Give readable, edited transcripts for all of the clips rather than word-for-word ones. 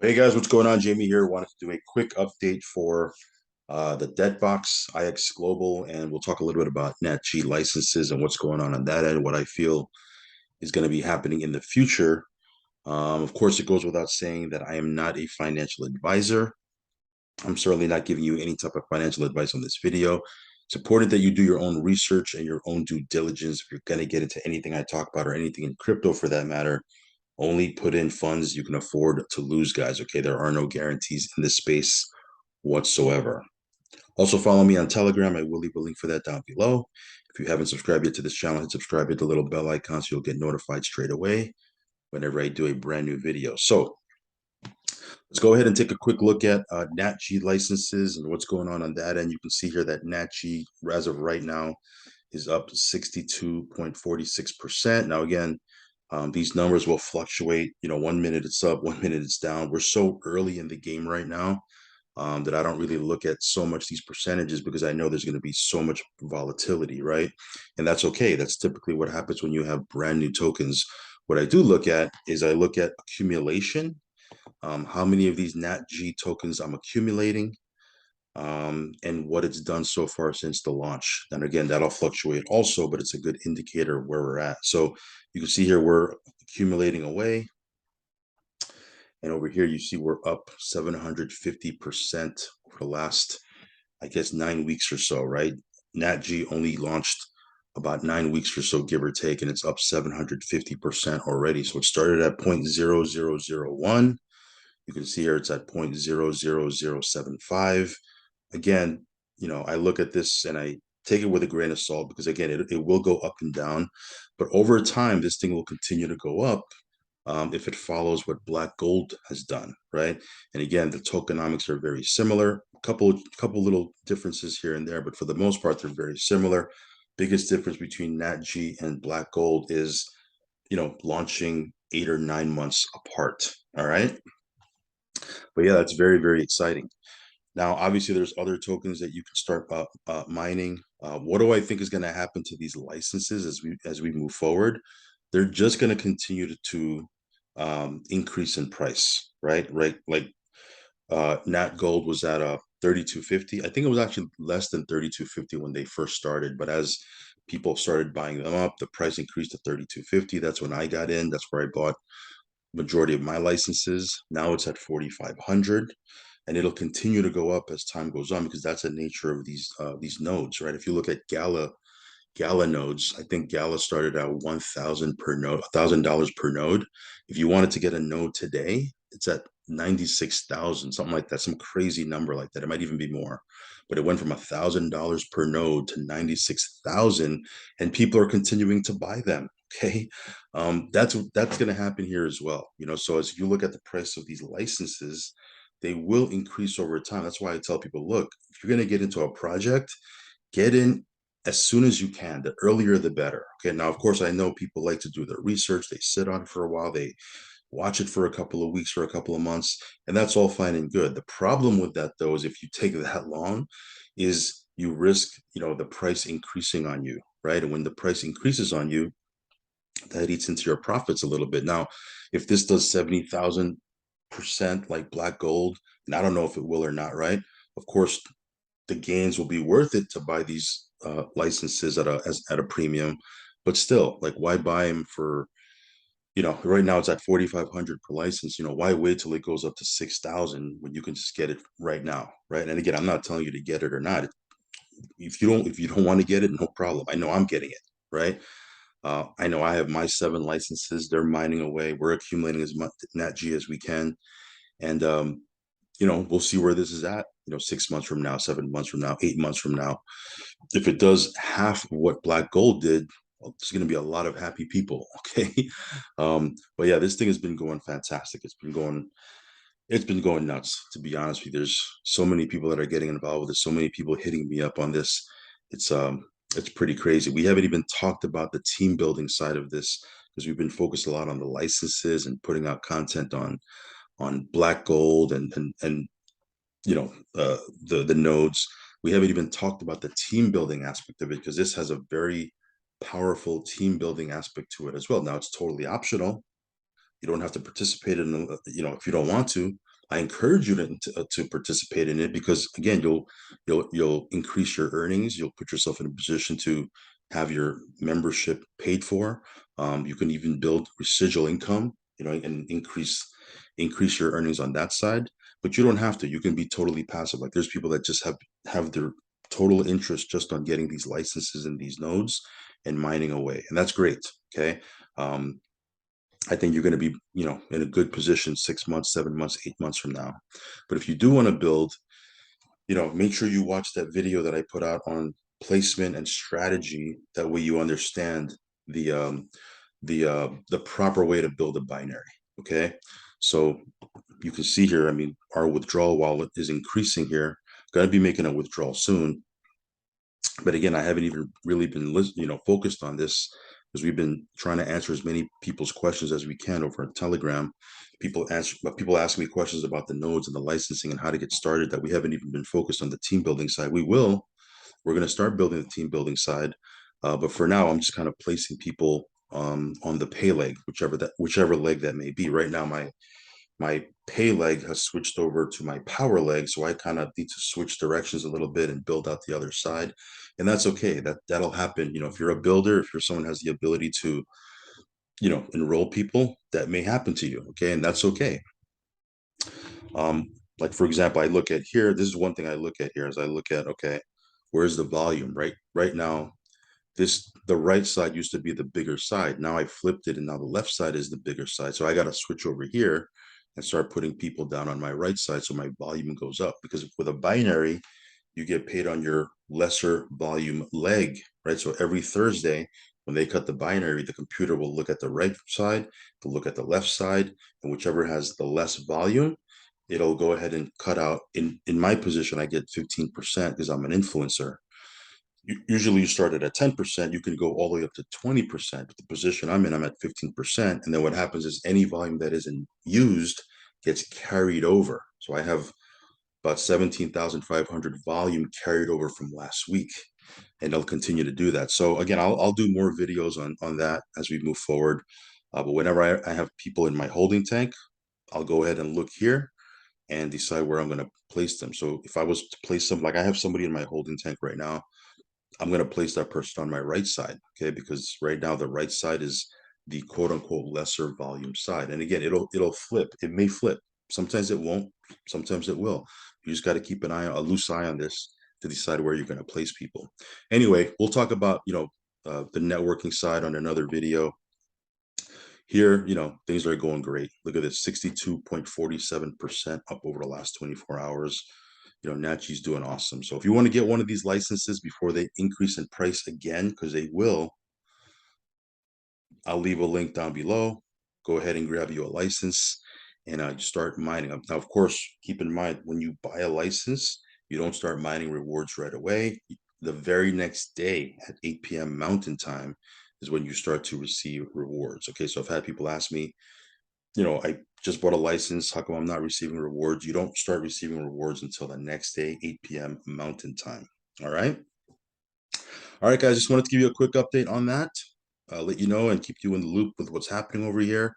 Hey guys, what's going on? Jamie here. Wanted to do a quick update for the debt box, IX Global, and we'll talk a little bit about NATG licenses and what's going on that end, what I feel is going to be happening in the future. Of course, it goes without saying that I am not a financial advisor. I'm certainly not giving you any type of financial advice on this video. It's important that you do your own research and your own due diligence if you're going to get into anything I talk about or anything in crypto for that matter. Only put in funds you can afford to lose, guys. Okay, there are no guarantees in this space whatsoever. Also, follow me on Telegram. I will leave a link for that down below. If you haven't subscribed yet to this channel, hit subscribe, hit the little bell icon so you'll get notified straight away whenever I do a brand new video. So let's go ahead and take a quick look at NATG licenses and what's going on that end. You can see here that NATG, as of right now, is up 62.46%. Now, again, these numbers will fluctuate. 1 minute it's up, 1 minute it's down. We're so early in the game right now that I don't really look at so much these percentages because I know there's going to be so much volatility, right? And that's okay. That's typically what happens when you have brand new tokens. What I do look at is I look at accumulation, how many of these NATG tokens I'm accumulating, and what it's done so far since the launch. And again, that'll fluctuate also, but it's a good indicator of where we're at. So you can see here we're accumulating away. And over here, you see we're up 750% over the last, I guess, 9 weeks or so, right? NatG only launched about 9 weeks or so, give or take, and it's up 750% already. So it started at 0.0001. You can see here it's at 0.00075. Again, I look at this and I take it with a grain of salt because again, it will go up and down, but over time, this thing will continue to go up if it follows what Black Gold has done, right? And again, the tokenomics are very similar. Couple little differences here and there, but for the most part, they're very similar. Biggest difference between NatG and Black Gold is, launching 8 or 9 months apart. All right. But yeah, that's very, very exciting. Now, obviously, there's other tokens that you can start mining. What do I think is going to happen to these licenses as we move forward? They're just going to continue to increase in price, right? Right, like Nat Gold was at 32.50. I think it was actually less than 32.50 when they first started, but as people started buying them up, the price increased to 32.50. That's when I got in. That's where I bought majority of my licenses. Now it's at 4,500, and it'll continue to go up as time goes on because that's the nature of these nodes, right? If you look at Gala nodes, I think Gala started at 1,000 per node, $1,000 per node. If you wanted to get a node today, it's at 96,000, something like that, some crazy number like that. It might even be more, but it went from $1,000 per node to 96,000, and people are continuing to buy them. Okay, that's going to happen here as well. So as you look at the price of these licenses, they will increase over time. That's why I tell people, look, if you're going to get into a project, get in as soon as you can. The earlier, the better. Okay. Now, of course, I know people like to do their research. They sit on it for a while. They watch it for a couple of weeks or a couple of months, and that's all fine and good. The problem with that, though, is if you take that long, is you risk, the price increasing on you, right? And when the price increases on you, that eats into your profits a little bit. Now, if this does 70,000% like Black Gold, and I don't know if it will or not, right? Of course, the gains will be worth it to buy these licenses at a premium, but still, like, why buy them for, right now it's at 4,500 per license. Why wait till it goes up to 6,000 when you can just get it right now, right? And again, I'm not telling you to get it or not. If you don't want to get it, no problem. I know I'm getting it, right? I know I have my 7 licenses. They're mining away. We're accumulating as much NatG as we can, and we'll see where this is at. 6 months from now, 7 months from now, 8 months from now. If it does half of what Black Gold did, well, there's going to be a lot of happy people. Okay, but yeah, this thing has been going fantastic. It's been going nuts. To be honest with you, there's so many people that are getting involved with it. So many people hitting me up on this. It's um it's pretty crazy. We haven't even talked about the team building side of this because we've been focused a lot on the licenses and putting out content on Black Gold and the nodes. We haven't even talked about the team building aspect of it because this has a very powerful team building aspect to it as well. Now it's totally optional. You don't have to participate in if you don't want to, I encourage you to participate in it because again, you'll increase your earnings. You'll put yourself in a position to have your membership paid for. You can even build residual income, and increase your earnings on that side. But you don't have to. You can be totally passive. Like there's people that just have their total interest just on getting these licenses and these nodes and mining away, and that's great. Okay. Um, I think you're going to be, in a good position 6 months, 7 months, 8 months from now. But if you do want to build, make sure you watch that video that I put out on placement and strategy. That way you understand the the proper way to build a binary. Okay, so you can see here. I mean, our withdrawal wallet is increasing here. Going to be making a withdrawal soon. But again, I haven't even really been focused on this because we've been trying to answer as many people's questions as we can over on Telegram. People ask me questions about the nodes and the licensing and how to get started that we haven't even been focused on the team building side. We're going to start building the team building side, but for now, I'm just kind of placing people on the pay leg, whichever leg that may be. Right now, my pay leg has switched over to my power leg, so I kind of need to switch directions a little bit and build out the other side, and that's okay. That'll happen. If you're a builder, if you're someone who has the ability to enroll people, that may happen to you. Okay, and that's okay. Like for example, I look at here. This is one thing I look at here. Is I look at, okay, where's the volume? Right now, the right side used to be the bigger side. Now I flipped it, and now the left side is the bigger side. So I got to switch over here and start putting people down on my right side so my volume goes up. Because with a binary, you get paid on your lesser volume leg, right? So every Thursday, when they cut the binary, the computer will look at the right side, to look at the left side, and whichever has the less volume, it'll go ahead and cut out. In my position, I get 15% because I'm an influencer. Usually you start at 10%, you can go all the way up to 20%. But the position I'm in, I'm at 15%. And then what happens is any volume that isn't used gets carried over. So I have about 17,500 volume carried over from last week, and they'll continue to do that. So again, I'll do more videos on that as we move forward. But whenever I have people in my holding tank, I'll go ahead and look here and decide where I'm going to place them. So if I was to place them, like I have somebody in my holding tank right now, I'm going to place that person on my right side, okay? Because right now the right side is the quote unquote lesser volume side. And again, it'll flip. It may flip. Sometimes it won't. Sometimes it will. You just got to keep a loose eye on this to decide where you're going to place people. Anyway, we'll talk about the networking side on another video. Here, things are going great. Look at this, 62.47% up over the last 24 hours. NATG's doing awesome. So if you want to get one of these licenses before they increase in price again, because they will, I'll leave a link down below. Go ahead and grab you a license and start mining them. Now, of course, keep in mind, when you buy a license, you don't start mining rewards right away. The very next day at 8 p.m. Mountain Time is when you start to receive rewards. Okay, so I've had people ask me, I just bought a license. How come I'm not receiving rewards? You don't start receiving rewards until the next day, 8 p.m. Mountain Time. All right. All right, guys. Just wanted to give you a quick update on that. Let you know and keep you in the loop with what's happening over here.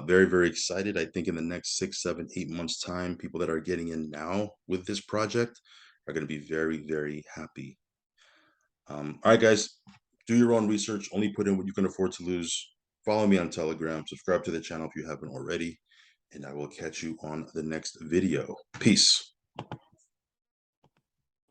Very, very excited. I think in the next 6, 7, 8 months' time, people that are getting in now with this project are going to be very, very happy. All right, guys. Do your own research. Only put in what you can afford to lose. Follow me on Telegram. Subscribe to the channel if you haven't already. And I will catch you on the next video. Peace.